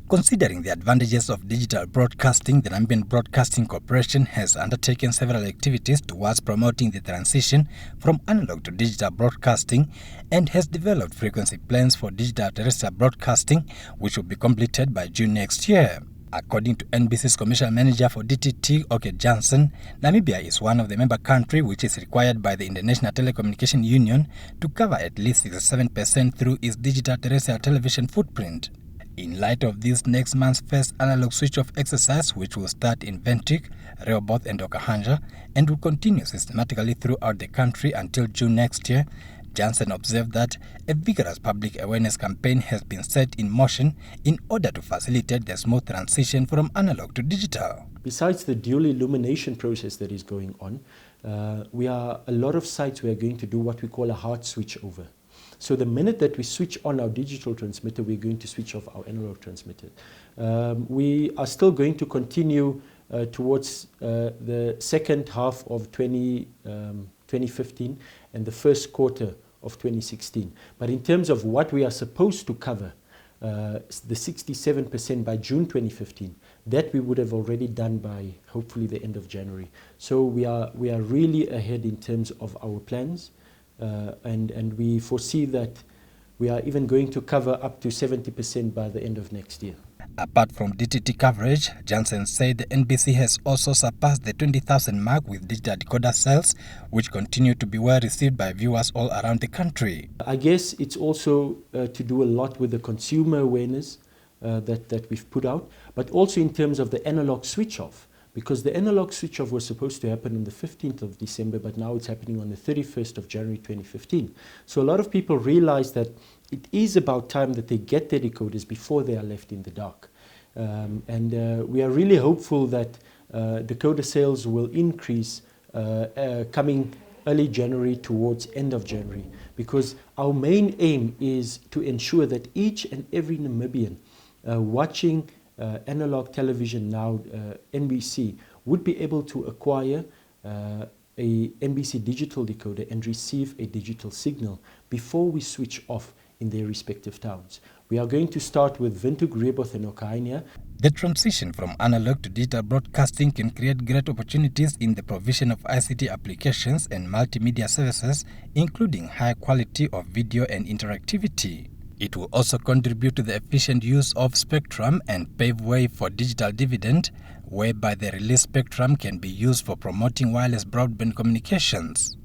Considering the advantages of digital broadcasting, the Namibian Broadcasting Corporation has undertaken several activities towards promoting the transition from analog to digital broadcasting and has developed frequency plans for digital terrestrial broadcasting, which will be completed by June next year. According to NBC's Commercial Manager for DTT, Oke Johnson, Namibia is one of the member countries which is required by the International Telecommunication Union to cover at least 67% through its digital terrestrial television footprint. In light of this next month's first analog switch-off exercise, which will start in Windhoek, Rehoboth and Okahanja, and will continue systematically throughout the country until June next year, Johnson observed that a vigorous public awareness campaign has been set in motion in order to facilitate the smooth transition from analog to digital. Besides the dual illumination process that is going on, a lot of sites we are going to do what we call a hard switch over. So the minute that we switch on our digital transmitter, we're going to switch off our analog transmitter. We are still going to continue towards the second half of 2015 and the first quarter of 2016. But in terms of what we are supposed to cover, the 67% by June 2015, that we would have already done by hopefully the end of January. So we are really ahead in terms of our plans. And we foresee that we are even going to cover up to 70% by the end of next year. Apart from DTT coverage, Johnson said the NBC has also surpassed the 20,000 mark with digital decoder sales, which continue to be well received by viewers all around the country. I guess it's also to do a lot with the consumer awareness that we've put out, but also in terms of the analog switch-off. Because the analog switch-off was supposed to happen on the 15th of December, but now it's happening on the 31st of January 2015. So a lot of people realize that it is about time that they get their decoders before they are left in the dark. We are really hopeful that decoder sales will increase coming early January towards end of January, because our main aim is to ensure that each and every Namibian watching analog television now, NBC, would be able to acquire a NBC digital decoder and receive a digital signal before we switch off in their respective towns. We are going to start with Windhoek, Rehoboth and Okahanja. The transition from analog to digital broadcasting can create great opportunities in the provision of ICT applications and multimedia services, including high quality of video and interactivity. It will also contribute to the efficient use of spectrum and pave way for digital dividend, whereby the released spectrum can be used for promoting wireless broadband communications.